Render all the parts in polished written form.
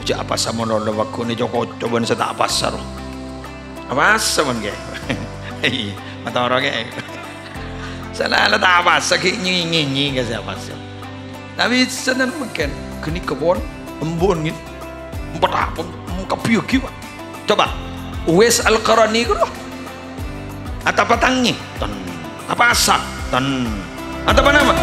jak apa sama nono waktu ni Joko coba saya tak pasar apa sama ke mata orang ke sana lah tak pasar ke nyi ke saya pasar tapi sana mungkin kini kebon embun gitu empat apa kapiu kiwa coba Uwais Al-Qarani itu atau patangi tan apa asap tan atau apa nama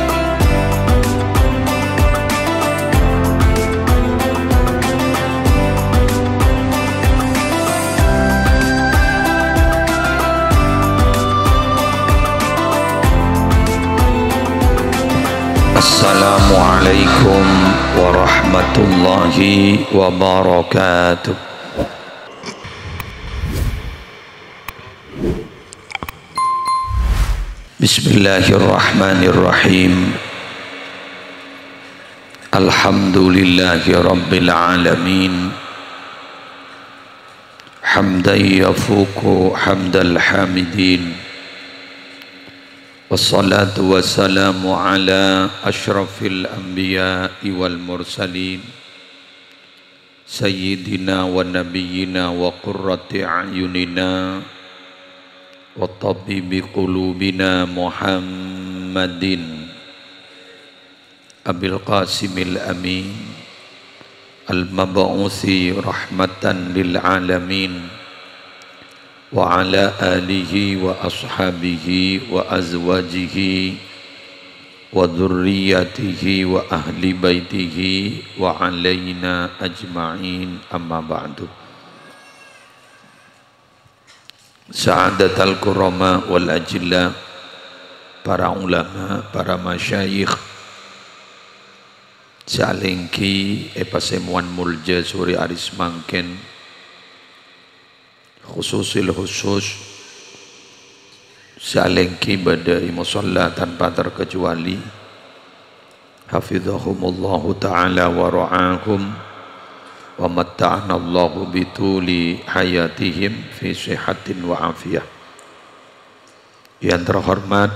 Assalamualaikum warahmatullahi wabarakatuh. Bismillahirrahmanirrahim. Alhamdulillahi rabbil alamin. Hamdan yafuku hamdal hamidin. Wassalatu wassalamu ala ashrafil anbiya'i wal mursalin Sayyidina wa nabiyyina wa qurrati a'yunina wa tabibi qulubina Muhammadin Abil Qasimil Amin Al-Mab'uthi rahmatan lil alamin wa ala alihi wa ashabihi wa azwajihi wa dhurriyyatihi wa ahli baitihi wa alaina ajma'in amma ba'du. Sa'adatal kurama wal ajilla, para ulama, para masyayikh salengki pasemuan mulja suri aris mangken khususil khusus salengki badai musalla tanpa terkecuali hafizahumullahu ta'ala wa ra'ahum wa matta'anallahu bituli hayatihim fi sihatin wa afiyah. Yang terhormat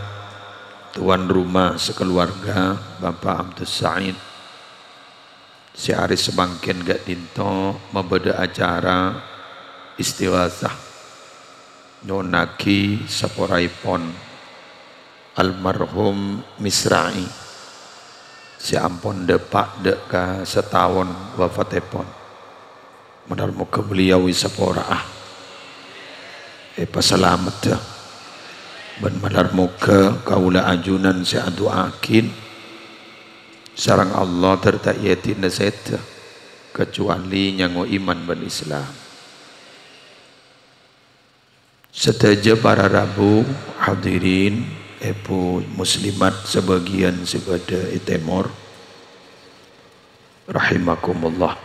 tuan rumah sekeluarga Bapak Abdus Said si aris semangkin gak dinto membeda acara istiwazah nonaki saporaipon almarhum Misra'i si ampun depak deka setahun wafatipun menal muka beliau saporaah pasalamet ya ben malar muka kaula ajunan si adu akin sarang Allah tertayati naset kecuali nyango iman ben Islam. Seteja para rabu hadirin epu muslimat sebagian sebada itemor rahimakumullah.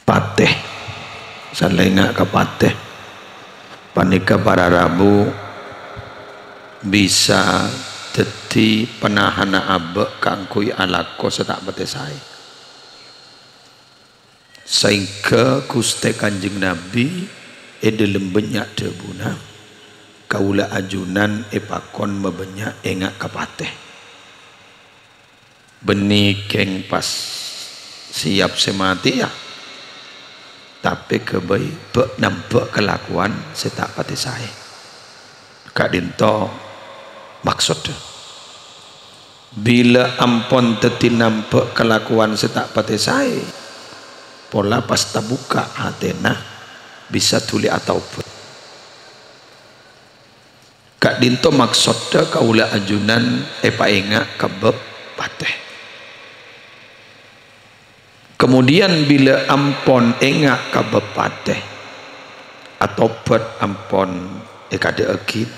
Pateh salenga ke pateh panika para rabu bisa dadi penahana abek kangkui alako setak betesai sehingga Gusti Kanjeng Nabi dalam banyak debuna kaula ajunan pakon mebenyak engak kapateh benih keng pas siap semati ya tapi kebaik bek nampak kelakuan setak pati saya kak dinto maksud bila ampon teti nampak kelakuan setak pati saya pola pas tabuka hatena bisa tuli ataupun kak dinto maksudnya kaula ajunan enga kebeb pateh kemudian bila ampon enga kebeb pateh atau pet ampon kade ekit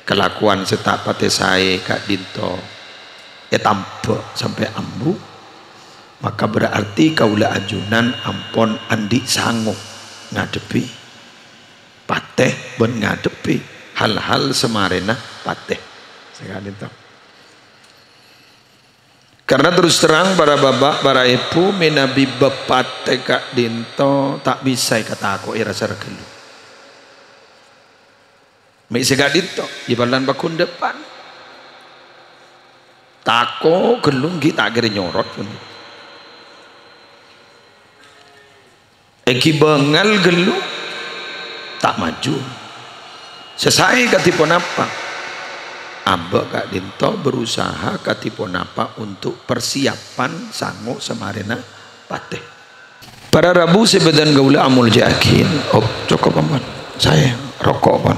kelakuan setak pateh saya kak dinto tampak sampai ambu maka berarti kaula ajunan ampon andi sanggup ngadepi pateh ben ngadepi hal-hal semarena pateh sekali itu. Karena terus terang para bapak para ibu menabi bepate kak dinto tak bisa kata aku rasa regelu mek segak dinto ibalan bakun depan tako gelung kita akhirnya nyorot pun Eki bengal gelu tak maju. Sesai katipun apa? Abah Kak Dinto berusaha katipun apa untuk persiapan sanggup semarina pateh. Pada Rabu sebedan gaula amul jakin. Oh cukup aman. Saya rokok pan.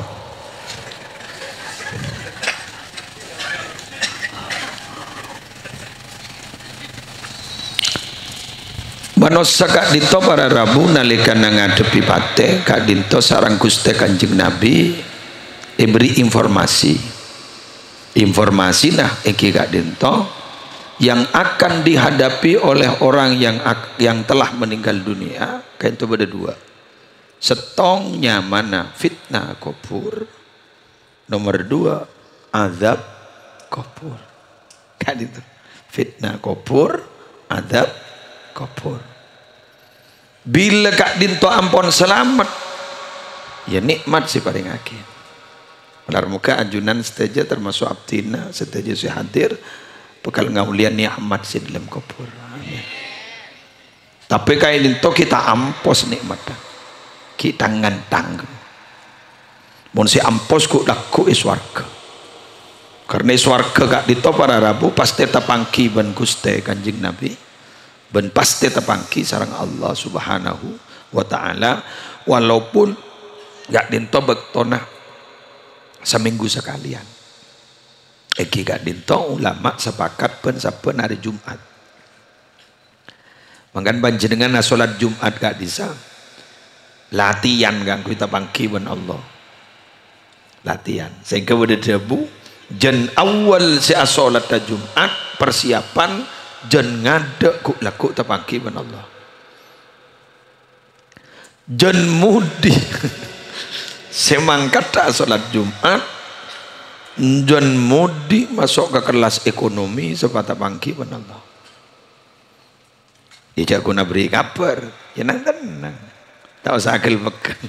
Manosa Kak Dinto para Rabu nalikan ngadepi pateh Kak Dinto sarang Gusti Kanjeng Nabi diberi informasi nah iki Kak Dinto yang akan dihadapi oleh orang yang telah meninggal dunia kayak itu ada dua. Setongnya mana fitnah kubur, nomor dua azab kubur. Kak Dinto fitnah kubur, azab kubur. Bila Kak Dinto ampun selamat ya nikmat si paling akhir. Belar muka ajunan seteja termasuk abdina seteja si hadir bekal ngaulian nikmat si dalam kubur. Amin. Tapi Kak Dinto kita ampos nikmat kita ngantang mun si ampos ku laku iswarga karena iswarga Kak Dinto para Rabu pasti tapangki ban Gusti Kanjeng Nabi ben pasti tapangki sareng Allah Subhanahu wa taala walaupun Kak Dinto bektonah seminggu sekalian. Eki Kak Dinto ulama sepakat ben saben hari Jumat. Mangkan panjenengan salat Jumat Kak Disa latihan kan kita pangki ben Allah. Latihan sehingga pada debu jen awal si salat Jumat persiapan jen ngadek ku laku tapangki ben Allah. Jen mudi semangkat tak salat Jumat jen mudi masuk ke kelas ekonomi sepatah pangki ben Allah. Ya aku nak beri kabar ya nang tenang tak usah akal makan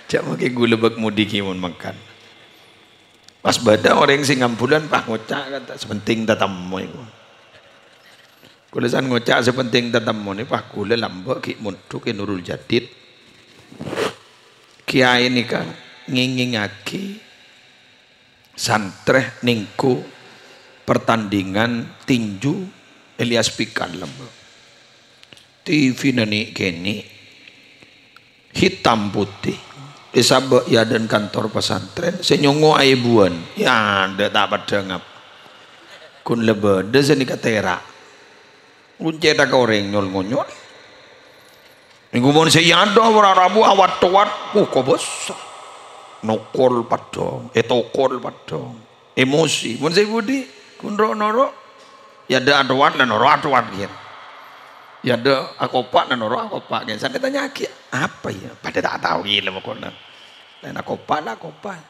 jak makan gula bak mudi kimun makan pas badan orang sing ambulan pak ngocak kata sepenting tatamu iku. Kulisan ngocak sepenting tatamu ni pak kula lambak ki muntuk ki Nurul Jadid kiai ini kan ngingingaki santreh ningku pertandingan tinju Elias Pikal lambak TV nani kini hitam putih disabak ya dan kantor pesantren senyongo aibuan ya ada tak pada ngap kun lebe de seni katera kunci tak orang nyol ngonyol minggu mon saya ada orang Rabu awat tuat kok besar nokol padong etokol padong emosi mon saya budi kun noro ya ada adwat dan noro adwat gitu ya ada akopak dan orang akopak kan saya tanya apa ya pada tak tahu gila pokoknya dan akopak lah akopak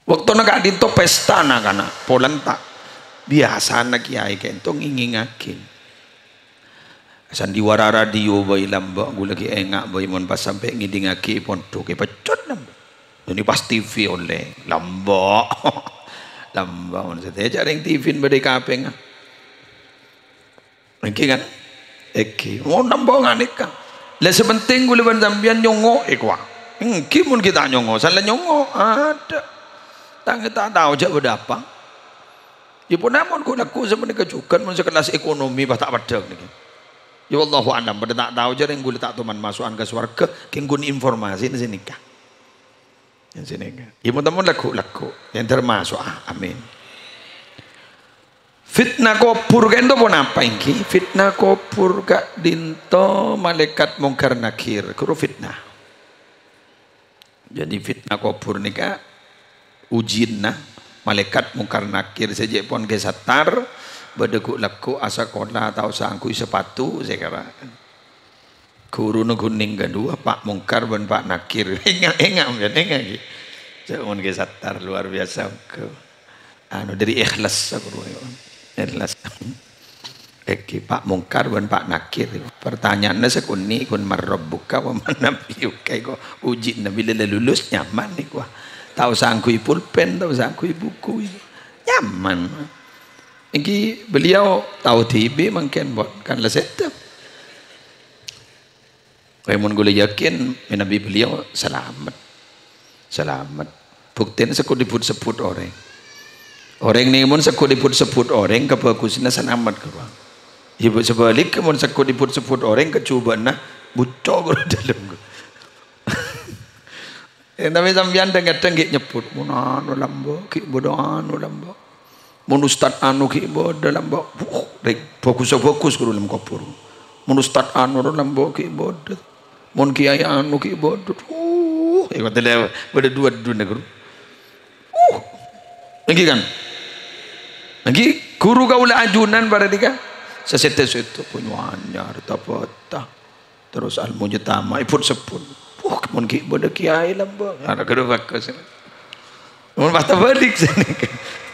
waktu nak Dinto pesta nak kana polan tak biasa nak kiai kan tu ngingin sandiwara radio bayi lambak gula ki engak bayi mon pas sampai ngidingaki pon tu ke pecot lambak ini pas TV oleh lambak lambak mon saya cari TV badai kapeng Oke kan? Oke. Mau nambah nikah. Lah sepenting gula ban sampean nyongo ekwa. Engki mun kita nyongo, salah nyongo ada. Tang kita tahu jak berapa. Ya pun namun ku laku sebenarnya kejukan mun sekelas ekonomi bah tak padang niki. Ya wallahu alam pada tak tahu jar yang gula tak tuman masukan ke swarga kenggun informasi di sini kah. Yang sini kah. Ya mun laku yang termasuk amin. Fitnah kubur kan itu pun apa ini? Fitnah kubur Kak Dinto malaikat mungkar nakir kuru fitnah. Jadi fitnah kubur ni Kak ujin nah malaikat mungkar nakir saja pun ke satar bedeguk laku asa kola atau sangkui sepatu saya kira. Guru kuning kedua Pak Mungkar dan Pak Nakir ingat gitu. Jangan ke satar luar biasa ke. Anu dari ikhlas aku ikhlas. Pak Mungkar dan Pak Nakir pertanyaannya sekuni kun marrabbuka wa man nabiyuka kok uji nabi lulus nyaman nih gua tahu sangkui pulpen tahu sangkui buku nyaman ini beliau tahu TV mungkin buat kan leset Mun gula yakin Nabi beliau selamat. Selamat. Buktinya sekut diput-seput orang. Orang ni mun sekut diput-seput orang kebagusnya selamat kurang. Ibu sebalik mun sekut diput-seput orang kecubaan nah bucok dalam. Tapi sampean kadang-kadang gak nyebut mun anu lambo ki bodo anu lambo mun ustad anu ki bodo lambo fokus kudu dalam kopur mun ustad anu lambo ki bodo mun kiai anu ki bodo ikut tele bodo dua negeri lagi kan lagi guru kaula ajunan pada dika sesete-sete punya anyar tapata terus al mujtama ipun sepun mun ki bodo kiai lambo ada kedua bagus mun basta balik sini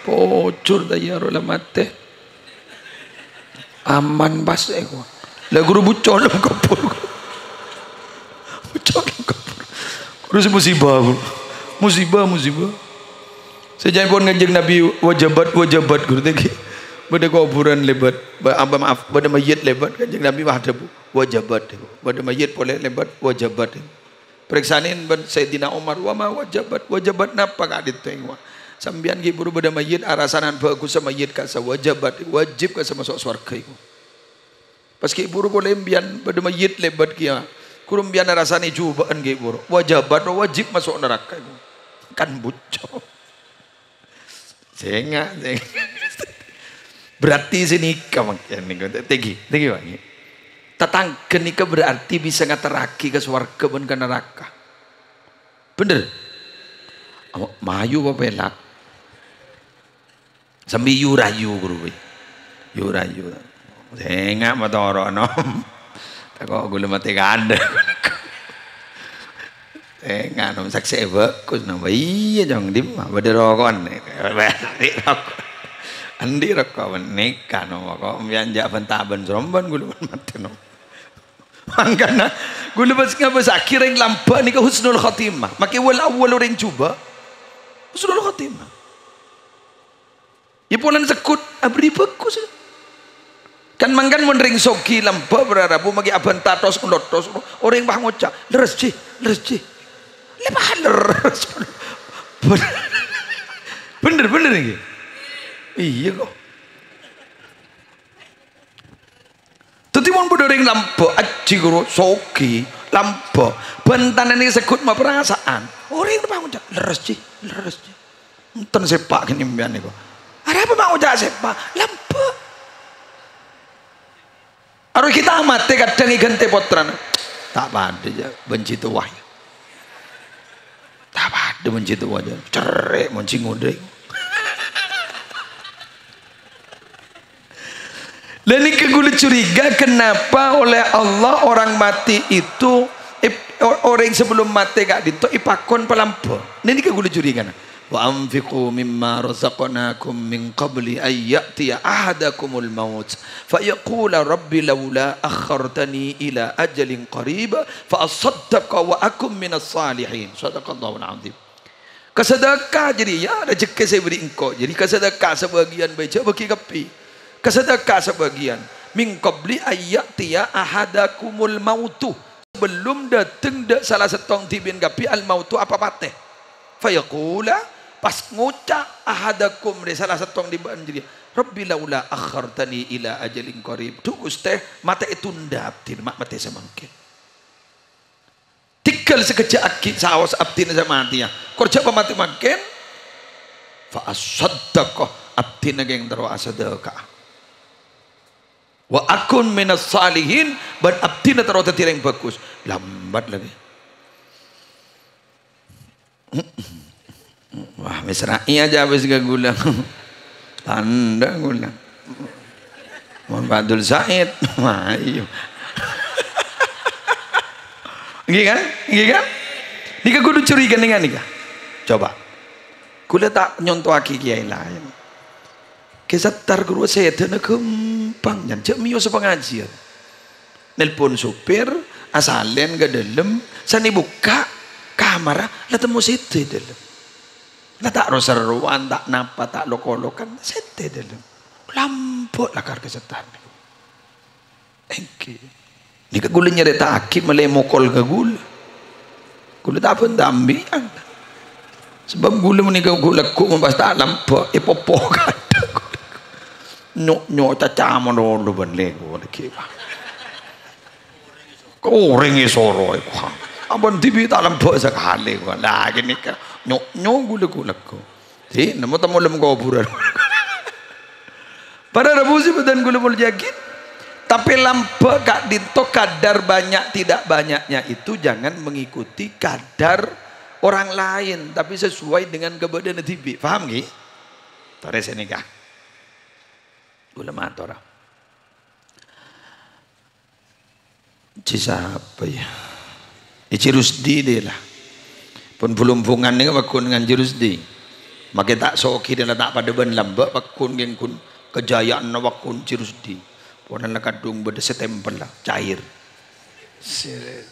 pocur daya rola mate aman bas eko la guru bucol kapur bucol kapur terus musibah sejak pun kanjeng Nabi wajabat guru tadi pada kuburan lebat maaf pada mayit lebat kanjeng Nabi ada wajabat pada mayit boleh lebat wajabat periksanin Sayyidina Umar wama wajabat napa kak ditengwa sambian ki buru pada mayit arasanan bagus sama mayit ka wajabat wajib ka masuk surga iku pas ki buru boleh mbian pada mayit lebat kia kurum mbian arasane cubaan ki buru wajabat wajib masuk neraka iku kan bucok senga berarti sini kamakian niku tegi wangi tatangken nika berarti bisa ngateraki ke swarga pun ke neraka. Bener? Mayu apa pelak? Sambil yurayu guru. Yurayu. Enggak matoro nom. Tako gula mati kada. Enggak nom saksi bagus nom. Iya jong dim bade rokon. Andi rokok nikah nom kok mbian jak bentaban seromban gula mati nom. Angkana gula pas ngabas akhir yang lampa ni ke husnul khatimah maki awal orang cuba husnul khatimah ipunan sekut abri bagus kan mangkan mun ring soki lampa berarabu maki aban tatos undotos orang bah ngoca leres ci lepah leres bener iki iya kok tetimun bodoreng lampu aji guru soki lampu bentan ini sekut mah perasaan orang itu mau jak leres ci enten sepak kini mbian niku ada apa mau jak sepak lampu aru kita amate kadang igante potran tak pada ja benci tuwah tak pada benci tuwah ja cerek munci ngudeng dan ini gue curiga kenapa oleh Allah orang mati itu orang sebelum mati gak dito ipakon pelampo. Ini gue curiga. Wa anfiqu mimma razaqnakum min qabli ay ya'tiya ahadakumul maut fa yaqula rabbi laula akhartani ila ajalin qarib fa asaddaqa wa akum minas salihin. Shadaqallahu alazim. Kesedekah jadi ya rezeki saya beri engkau. Jadi kesedekah sebagian baca bagi kapi. Kesedekah sebagian min qabli ayyatiya ahadakumul mautu sebelum datang salah setong tibin gapi al mautu apa pateh fayaqula pas ngucap ahadakum de salah setong di banjir rabbi laula akhartani ila ajalin qarib tu Gusti mate tunda abdi mate semangke tikal sekejap akid saos abdi samatiya kerja pamati makin fa asaddaqah abdi nageng tero asadaqah wa akun minas salihin ban abdina terota tireng bagus lambat lagi wah mesrai aja habis gula tanda gula mohon Badul Said wah iyo kan nika kudu curiga dengan nika coba kula tak nyontoh aki kiai lain kesatar guru saya dana kempang dan cek mio sepengajian nelpon supir asalen ke dalam sani buka kamar lah temu sete dalam lah tak roseruan tak napa tak lokolokan sete dalam lampot lakar kesetan engke Nika gula nyari takip malay mokol ke gula. Gula tak apa tak ambil. Sebab gula menikah gula ku membahas tak lampak. Popo kata. Nyok cacaman dulu balik gula kira. Kau orang isoro iku. Abang tibi tak lampak sekali gula. Lagi nikah nyok gula ku. Si nama tamu lem kau buran. Pada rebusi badan gula boleh yakin. Tapi lampak kak dinto kadar banyak tidak banyaknya itu jangan mengikuti kadar orang lain, tapi sesuai dengan keberadaan tibi. Faham gak? Tarik sini kah? Gula matora. Cisa apa ya? Cirusdi dia lah. Pun belum pungan ni bakun dengan cirusdi. Maka tak soki dia tak pada ben lambak bakun geng kun kejayaan wakun cirusdi. Punan kadung beda setempel lah cair.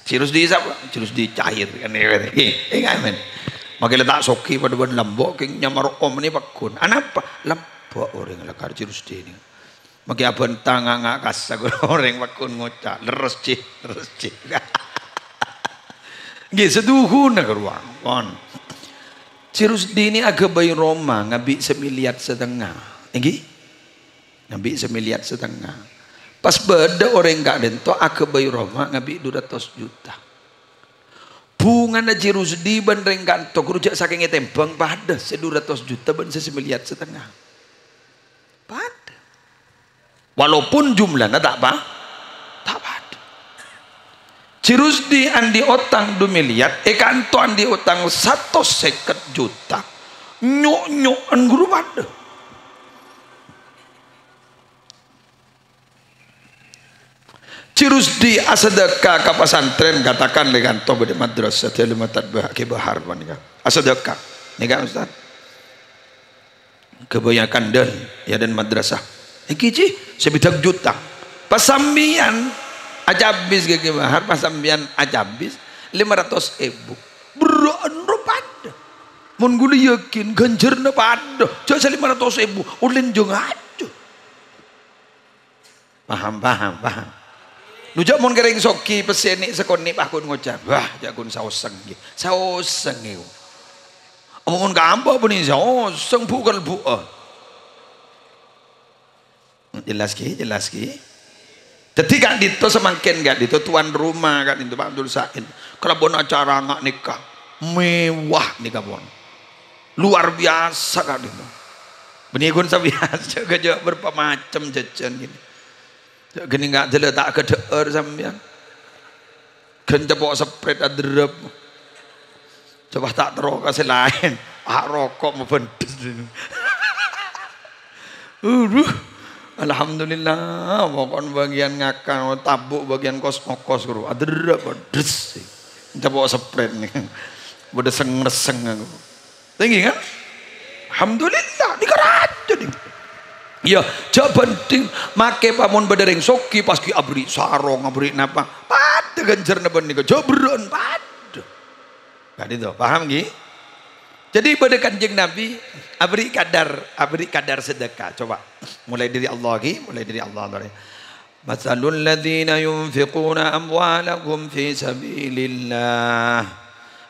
Cirusdi siapa? Cirusdi cair kan ingat men. Maka letak soki pada ben lambak geng nyamar om ni bakun. Anapa? Lambak orang lekar cirusdi ni. Maka abang tangan ngak kasar orang bakun ngocak leres cih. Gih seduhu nak ruang kon. Cirusdi ni agak bayi Roma ngabi 1,5 miliar. Enggih? Ngabi 1,5 miliar. Pas beda orang gak dento agak bayi Roma ngabi 200 juta. Bunga na Cirusdi ban rengkan to kerja saking tembang pada 200 juta ban 1,5 miliar. Pada. Walaupun jumlahnya tak apa? Tak pada. Cirusdi andi otang 2 miliar, kanto andi otang 150 juta. Nyok-nyokan guru pada. Cirusdi asadaka ka pesantren katakan dengan to bade madrasah talimat ke bahar panika. Asadaka. Nika Ustaz. Kebanyakan dan ya dan madrasah. Iki ci sebidak juta. Pasambian aja habis ke bahar pasambian aja habis 500.000. Berano pada. Mun guli yakin ganjarna pada. Jasa 500.000 ulin jong aja. Paham. Nujak mun kering soki peseni sekoni pakun ngocap. Wah, jakun saoseng ge. Saoseng ge. Amun gampang pun ni saoseng bukan buah. Jelas ki. Jadi kan dito semakin gak dito tuan rumah kan itu Pak Abdul Said. Kalau bon acara ngak nikah mewah nikah bon. Luar biasa kan itu. Benikun sabiasa kerja berpamacam jajan gini. Gini nggak jelas tak kedeer sampean. Kan cepok sepret adrep. Coba tak terok kasih lain. Rokok mau bendes. Alhamdulillah. Pokon bagian ngakan tabuk bagian kos guru. Adrep des. Cepok sepret nih. Beda seng-reseng aku. Tinggi kan? Alhamdulillah dikerajo nih. Ya, jaban ting make pamun bedereng soki paski abri sarong abri napa pada ganjar naban nika jabron pada kan itu paham gi jadi pada kanjeng Nabi abri kadar sedekah coba mulai dari Allah masalul ladzina yunfiquna amwalahum fi sabilillah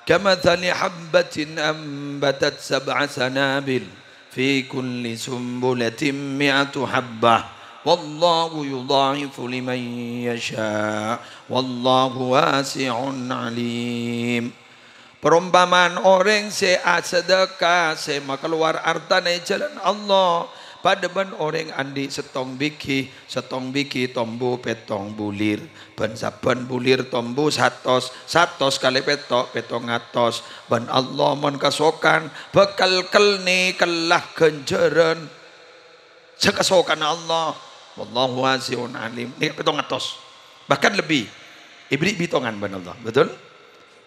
kamathali habbatin ambatat 7 sanabil في كل سنبلة 100 حبة والله يضاعف لمن يشاء والله واسع عليم. Perumpamaan orang sedekah keluar hartane jalan Allah pada ban orang andi setong biki tombo petong bulir ban saben bulir tombo 100 kali petong atos ban Allah mon kasokan bakal kelni kelah ganjaran sekasokan Allah wallahu wasi'un alim ini petong atos bahkan lebih ibri bitongan ban Allah betul.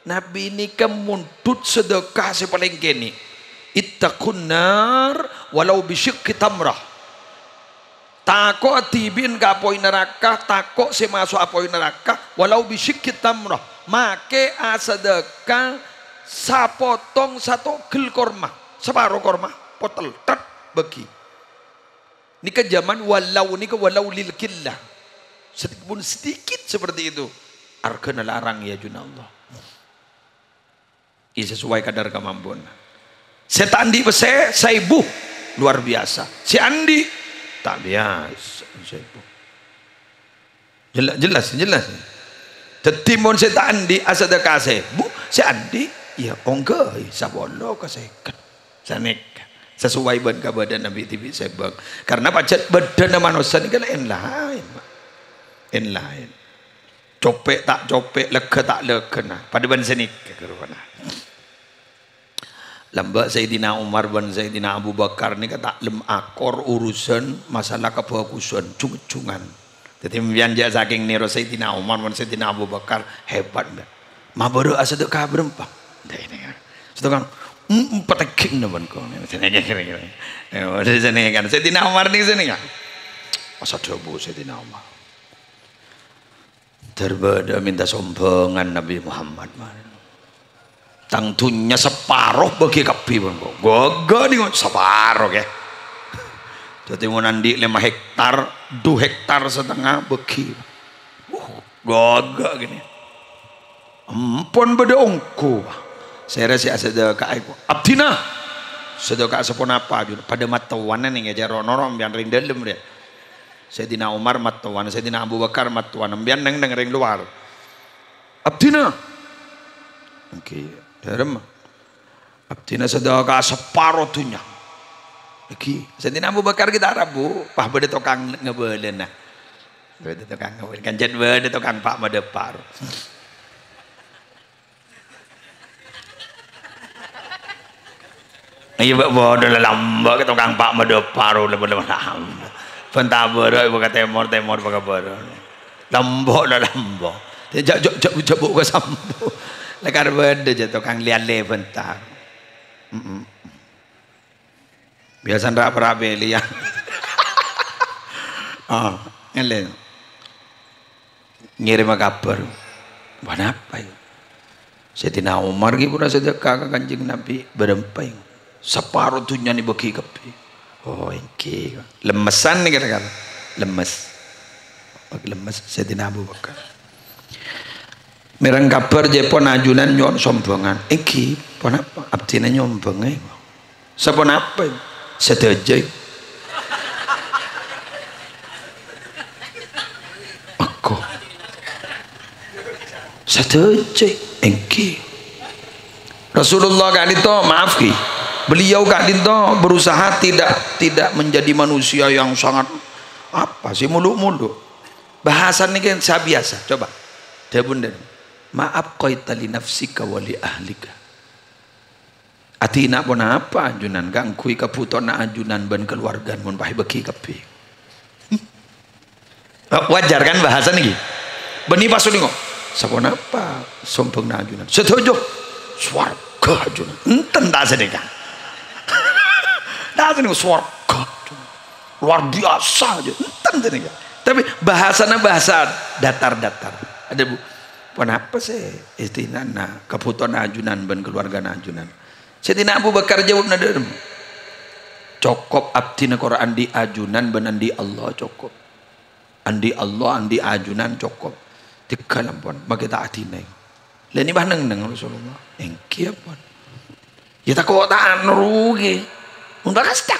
Nabi ini kemundut sedekah paling kini ittaqun nar walau bisyikki tamrah. Takok tibin ka apoi neraka, takok si masuk apoi neraka walau bisyikki tamrah. Make asedekah sapotong 1 gel korma, separuh korma, potel tet bagi. Ini ke zaman walau lil killah. Sedikit seperti itu. arkena larang ya juna Allah. Ini sesuai kadar kemampuan. Saya Andi bese saibu luar biasa. Si Andi tak biasa saibu. Jelas. Tetimun saya Andi asada saibu si Andi ya ongga sabolo kasekan. Sanek sesuai ban badan Nabi TV sebab karena pacet badan manusia ini kan en lain. Copek tak copek, lega tak lega nah. Pada ban senik kerana. Lambak Sayyidina Umar dan Sayyidina Abu Bakar ni kata lem akor urusan masalah kebagusan cung-cungan. Jadi membianja saking niro Sayyidina Umar dan Sayyidina Abu Bakar hebat dah. Mabaro asal kah berempat. Dah ini kan. Sedang peteking naban kau ni. Kira-kira. Di sini kan Sayyidina Umar ni sini kan. Asal coba Sayyidina Umar. Terbeda minta sombongan Nabi Muhammad. Tangtunya separuh bagi kapi pun. Gogo ni separuh ke. Jadi mau nanti 5 hektar, 2 hektar setengah bagi. Gogo gini. Ampun beda ongku. Saya rasa sedekah aku. Abdina. Sedekah sepon apa juga. Pada matawanan ni aja ronorom yang ring dalam dia. Sayyidina Umar matuan, Sayyidina Abu Bakar matuan, ambian neng ring luar. Abdina. Okey, dalam. Abdina sedekah separuh dunia. Okey, Sayyidina Abu Bakar kita Arabu, pah bade tukang ngebelen nah. Bade tukang ngebelen kan jet bade tukang pak madepar. Iya bodoh lamba ke tukang pak madepar lembah. Pentabar ibu kata temor pakai baru. Lambok dah lambok. Dia jabuk ke sambu. Lekar benda je tukang liale bentar. Biasa ndak berabe lian. Ngelen. Ngirim kabar. Mana apa itu? Sayyidina Umar ki pura sedekah ke Kanjeng Nabi berempai. Separuh dunia ni bagi kapi. Oh ini lemesan nih kira-kira lemes Sayyidina Abu Bakar merang kabar jepon ajunan nyon sombongan iki pon apa abdina nyombonge sapon apa sedejai aku sedejai iki Rasulullah kali itu maaf ki beliau kak Dinto berusaha tidak menjadi manusia yang sangat apa sih muluk-muluk bahasan ini kan saya biasa coba dia bunda maaf qaita li nafsika wa li ahlika atina pun apa ajunan kang kui kaputona ajunan ban keluarga mun pahi beki kapi wajar kan bahasan ini beni pasuli kok sapon apa sombong na ajunan setuju swarga ajunan enten tak sedekah dah ini swarga luar biasa aja tapi bahasanya bahasa datar-datar ada bu kenapa sih istinana keputusan ajunan dan keluarga ajunan Sayyidina Abu Bakar jawab nadem cokop abdina Quran di ajunan dan andi Allah cokop andi Allah andi ajunan cokop tiga lampon bagi taatina lain ini bahan neng Rasulullah engki apa ya tak kok tak rugi untuk kastak,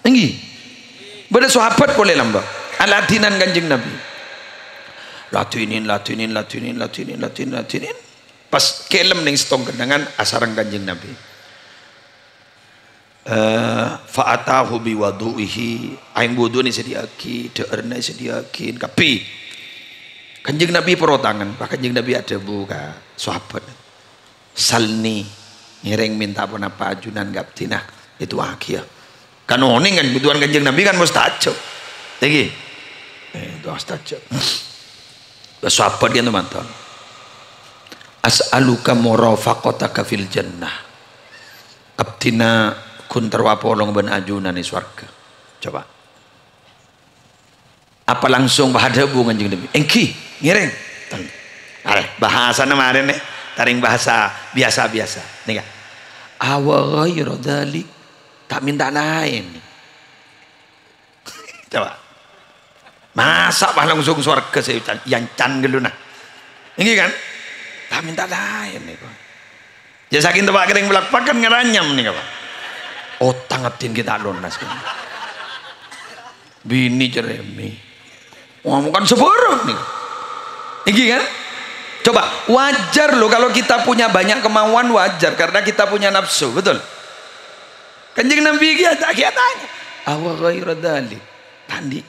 tinggi. Pada sahabat boleh lambak. Alatinan Kanjeng Nabi. Latinin. Pas kelem ning stong kendangan asarang Kanjeng Nabi. Fa'atahu bi wadu'ihi. Aing wudu ni sediaki, deurna sediakin. Kapi. Kanjeng Nabi perotangan. Bahkan Kanjeng Nabi ada buka sahabat. Salni. Ngiring minta pun apa ajunan gaptina itu akhir kanoning kan kebutuhan Kanjeng Nabi kan mustajab lagi itu mustajab sahabat dia teman-teman as'aluka murafaqataka fil jannah abdina kun terwapolong ben ajunan di swarga coba apa langsung bahadabu Kanjeng Nabi engki ngiring bahasa kemarin nih taring bahasa biasa-biasa nih kan awa ghairu dzalik tak minta lain coba Masa bah langsung surga saya yang can dulu nah. Ini kan? Tak minta lain nih kok. Ya saking tebak kering belak pakan ngeranyam nih kok. Otang ngetin kita lunas kan. Bini jeremi. Wah bukan seborong nih. Ini kan? Coba wajar loh kalau kita punya banyak kemauan, wajar karena kita punya nafsu, betul? Kanjeng Nabi kita tanya, awa ghairu dzalik.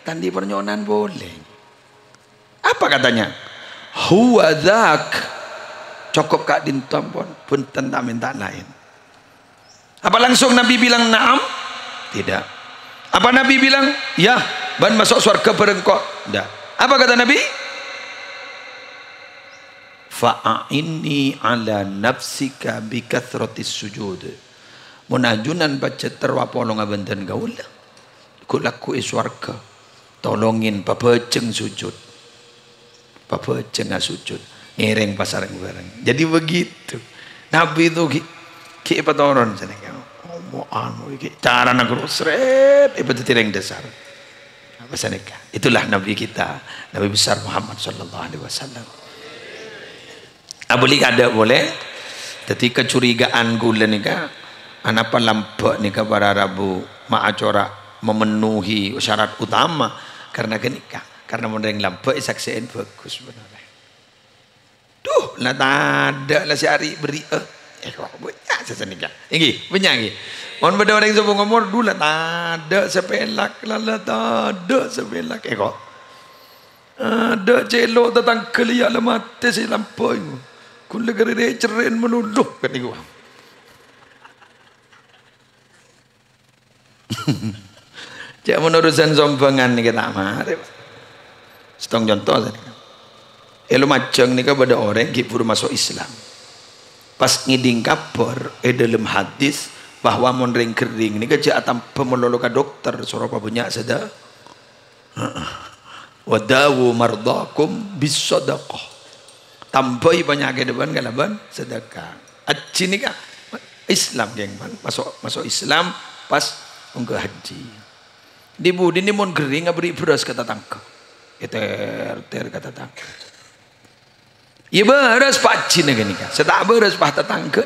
Tandi pernyonan boleh. Apa katanya? Huwa dzak. Cukup kak dintampon pun tak minta lain. Apa langsung Nabi bilang na'am? Tidak. Apa Nabi bilang ya ban masuk surga berengkok? Tidak. Apa kata Nabi? Fa'inni ala nafsika bi kathratis sujud. Munajunan baca terwapolong abenten gaul. Kulaku iswarga. Tolongin papeceng sujud. Papeceng sujud. Ngereng pasareng bareng. Jadi begitu. Nabi itu ki patoron sana kan. Mau anu ki cara nagro sret ibu tireng dasar. Apa sana kan? Itulah Nabi kita, Nabi besar Muhammad sallallahu alaihi wasallam. Boleh ada boleh. Jadi kecurigaan gula nika, anapa lampak nika para Rabu maacora memenuhi syarat utama karena kenikah, karena meneng lampak saksiin bagus benar. Duh, lah ada lah si hari beri kok banyak sasa nikah. Ini banyak lagi. Mohon pada orang yang ngomong dulu lah ada sepelak lah ada sepelak kok. Ada celok tentang kelia lah mati si lampai. Kun legere dia ceren meluluh kan iku. Cak menurusan sombangan ni kita mari. Setong contoh saja. Elo macang ni kepada orang yang baru masuk Islam. Pas ngiding kabar dalam hadis bahwa monreng kering ni kerja atam pemeloloka dokter suruh apa banyak sada. Wadawu mardakum bis sadaqah. Tambahi penyakit depan kalaban sedekah. Haji ni kan Islam geng man masuk Islam pas ungke haji. Di budi ni mon kering beri beras kata tangka. Ter kata tangka. Ia beras paci ni kan. Setak beras pah tetangkan.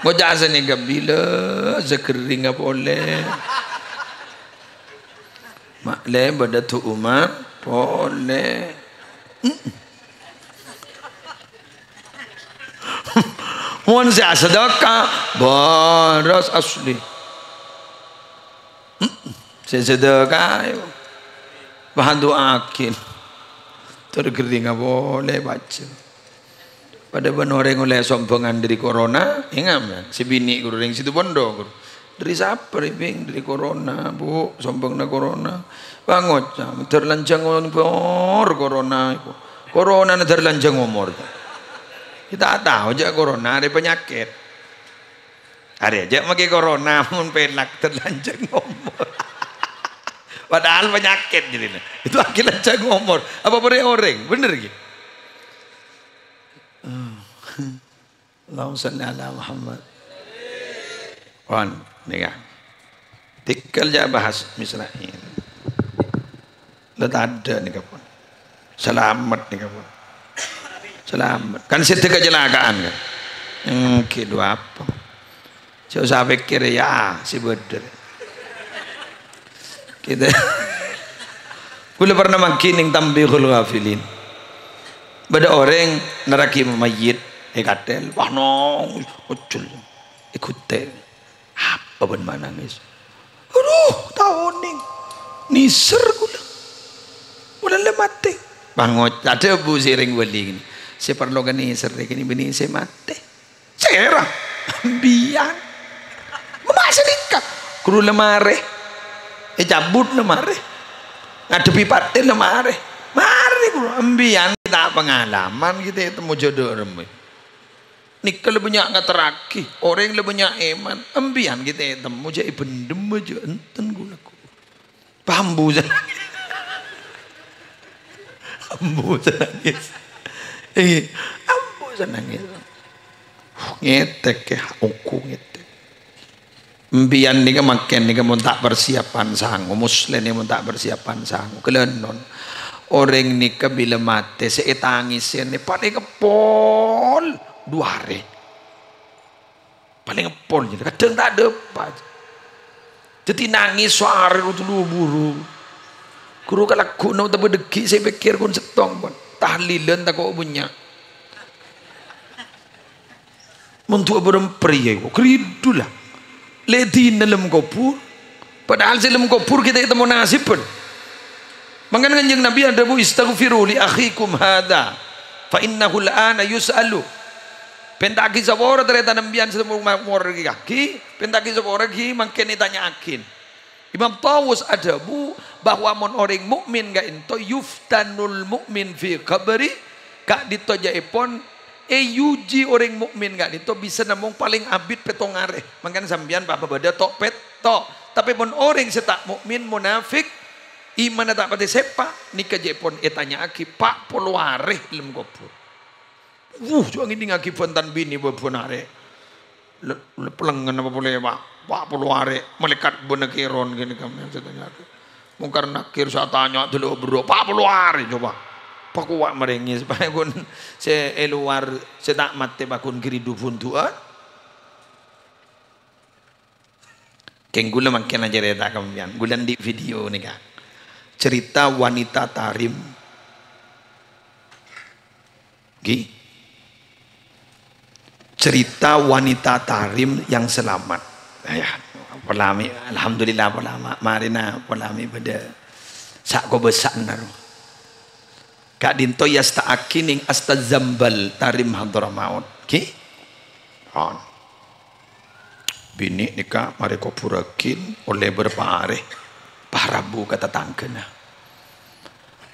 Mau jasa ni bila sekering apa boleh. Mak le pada tu Umar boleh. Mohon saya sedekah beras asli. Saya sedekah bahan doa akil. Terkering apa boleh baca. Pada benoreng oleh sombongan dari corona, ingat si bini goreng situ bondo. Dari siapa ribing dari corona, bu sombong na corona. Bangot terlanjang umur corona. Corona na terlanjang umur. Kita tahu aja corona ada penyakit. Ada aja pakai corona mun pelak terlanjang umur. Padahal penyakit jadi. Itu akibat lanjang umur. Apa pada orang? Bener gitu. Allahumma salli ala Muhammad. Wan, nih tikal aja bahas misalnya. Lihat ada nih kapun. Selamat nih kapun. Selamat. Kan sedekah kecelakaan kan. Kedua apa? Saya usah pikir ya si bener. Kita. Kula pernah makining tambihul ghafilin. Bada orang neraki mayit katel wah nong ucul ikutel apa ben manangis aduh tahun ning niser kula udah mati bangot ada bu siring wali gini saya perlu kan niser gini bini saya mati serah biang masa nikah kru lemare cabut lemare ngadepi paten lemare mari kru ambian kita pengalaman kita temu jodoh remeh nikah lebih banyak ngateraki orang lebih banyak eman ambian kita temu jadi bendem aja enten gulaku bambu nangis ambu nangis ambu nangis ngetek ya aku ngetek Mbian ni ke makan ni ke mun tak persiapan sangu, muslim ni mun tak persiapan sangu, kelenon. Orang ni ke bila mati seetangisin ni paling kepol 2 hari. Paling kepol je, kadang tak ada apa. Jadi nangis suara itu dulu buru. Guru kalau kuno tak berdeki saya pikir kun setong pun tahlilan tak kau punya. Mentua beremperi ya, keridulah. Ledin dalam kubur, padahal dalam kubur kita ketemu nasib pun. Makanya kanjeng Nabi ada bu istaghfiru li akhikum hadza fa innahu al'ana yus'alu. Pentaki sabora tereta nambian semua mor kaki, pentaki sabora ki makin ditanyakin. Imam Tawus ada bu bahwa mon orang mukmin ga ento yuftanul mukmin fi qabri kak ditojaipon yuji orang mukmin gak itu bisa namung paling abid petongare. Makanya sambian bapak bada tok pet tok. Tapi pun orang setak mukmin munafik iman tak pati sepa nikah jepon etanya aki pak poluare dalam kubur. Jangan ini ngaki fontan bini bepunare. Pelengan apa boleh pak poluare melekat benekiron gini kami katanya. Mungkar nakir saya tanya dulu bro pak poluare coba. Pakuwak merengis supaya kun se eluar se tak mati bakun kiridu puntuan. Keng gula makin aja cerita kemudian gulan di video nih kak. Cerita wanita tarim. Cerita wanita tarim yang selamat. Ya, polami alhamdulillah polama marina polami pada sak ko besan naru. Kak dinto yasta'akining astazambal tarim hadramaut. On. Bini nikah mari kopurakin oleh berpare parabu kata tangkena.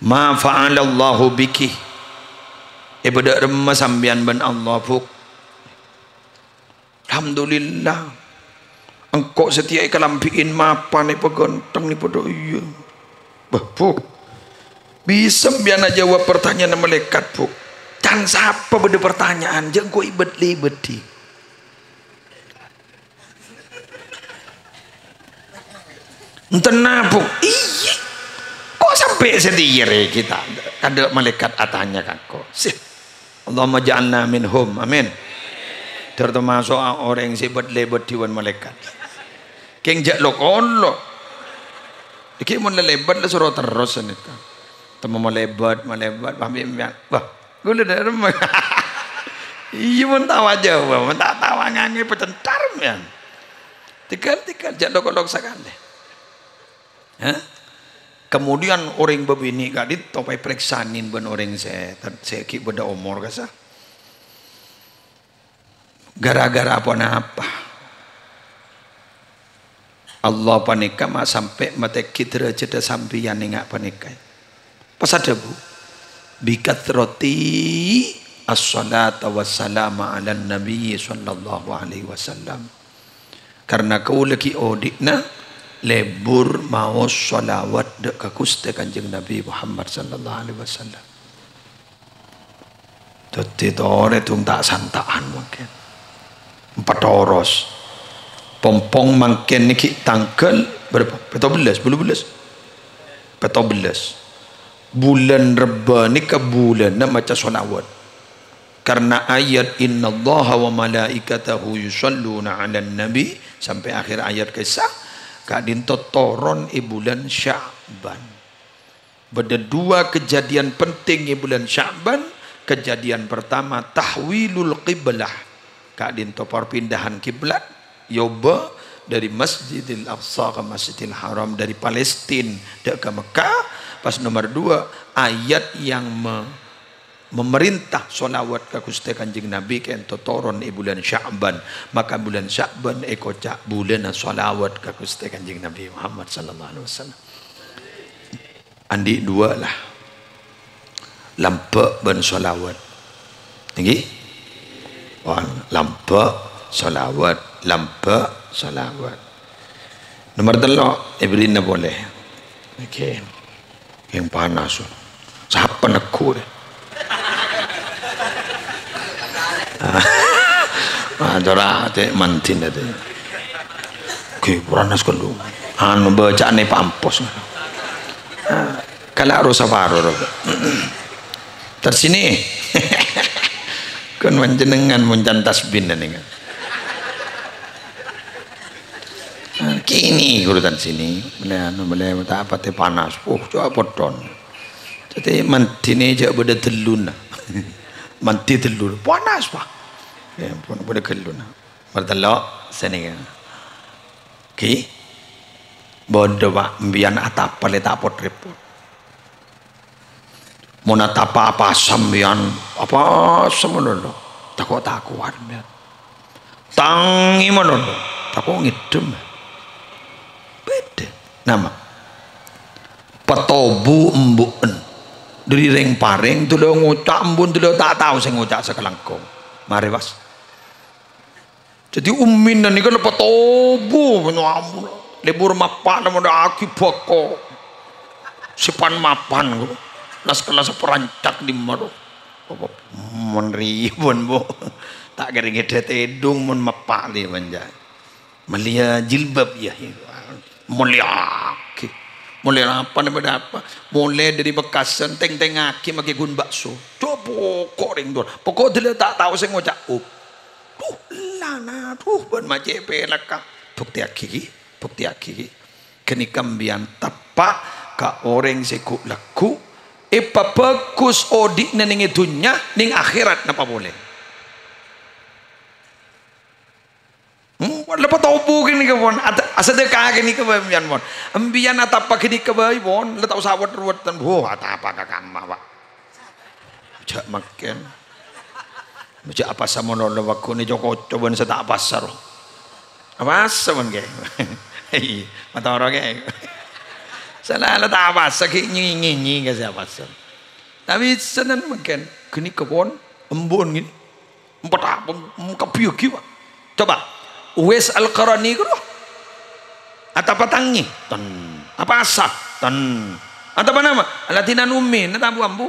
Ma fa'alallahu biki. Beda remah sambian ban Allah buk. Alhamdulillah. Engkau setia ikalampiin mapan ni peganteng ni pada iya. Buk. Bisa biar jawab pertanyaan malaikat bu. Can siapa beda pertanyaan jangan kau ibet libeti. Entah bu. Iya. Kok sampai sedih kita? Ada malaikat atanya kan kok. Allahumma ja'alna minhum. Amin. Termasuk orang yang sibet lebet diwan malaikat. Keng jak lokolo. Iki mun lebat lah suruh terus nika. Temu melebat, pambian. Wah, gue udah rumah. Iya mun tahu aja, mun tak tahu ngangi pecentar ya. Tikal jak lokolo sekali. Kemudian orang begini kadit topai periksanin ben orang saya ki beda umur kasa. Gara-gara apa? Allah panika mak sampai mate kita cerita sampian ngak panika. Pas ada bu, bikat roti as-salata wassalamu ala nabi sallallahu alaihi wasallam. Karena kau lagi odikna lebur mau salawat dek kakuste kanjeng Nabi Muhammad sallallahu alaihi wasallam. Jadi tore tung tak santaan mungkin. 4 oros. Pompong mangken niki tangkel berapa? 14 bulan Reba ni ke bulan nak baca solawat karena ayat innallaha wa malaikatahu yusalluna 'alan nabi sampai akhir ayat kisah kadin toron bulan Sya'ban. Beda 2 kejadian penting bulan Sya'ban. Kejadian pertama tahwilul qiblah kadin to perpindahan kiblat yoba dari Masjidil Aqsa ke Masjidil Haram, dari Palestina ke Mekah. Pas nomor 2 ayat yang memerintah solawat ke Gusti Kanjeng Nabi ke toron bulan Sya'ban. Maka bulan Sya'ban ekocak bulan solawat ke Gusti Kanjeng Nabi Muhammad sallallahu alaihi wasallam. Andi 2 lah lampak ben solawat tinggi lampak solawat nomor 3 Ibrina boleh yang panas siapa neku Adora te mantin ada. Oke, peranas kan lu. Anu bacaan pampos. Kalau harus apa tersini kan menjenengan muncan tasbin nih kan. Kini urutan sini, boleh apa teh panas. Coba poton. Jadi mantine aja beda telun. Manti telur panas pak. Ya pun beda telun. Bertelok sini kan. Ki bodoh pak, mbian atap pale tak pot repot. Mau natapa apa sambian apa semono takut takuan biar tangi mono takut ngidem beda nama petobu embuen dari ring paring tu lo ngucap embun tu lo tak tahu saya ngucap sekelangkong mari was jadi umin dan ini kan petobu menyambung lebur mapan namun aki boko sipan mapan las kelas perancak di maru menribun bu tak keringet tedung mun mapak di manja melia jilbab ya mulia apa daripada apa mulai dari bekasan teng aki maki gun bakso coba kok ring dor pokok dia tak tahu saya ngocak lana ban maje pelaka bukti aki kini kambian tapak ka orang seku laku ipa bagus odik ning dunya ning akhirat napa boleh lepas tahu gini kebon asal kagini kebayan bon ambian atapa gini kebayi bon le tahu sawat ruwetan bo atapa kakang pak jak makan jak apa samono le wakune Joko coba saya tak pasar apa samon ge mata orang ge salah lah tak apa sakit nyi ke siapa sah tapi senan makan kini kebon embun gini empat apa kapiu kiwa coba Uwais Al-Qarani kero atau patangi tan apa asah tan atau apa nama latinan ummi nata ambu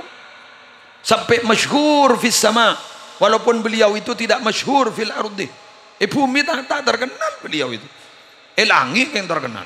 sampai masyhur fis sama walaupun beliau itu tidak masyhur fil ardi bumi tak terkenal beliau itu langit yang terkenal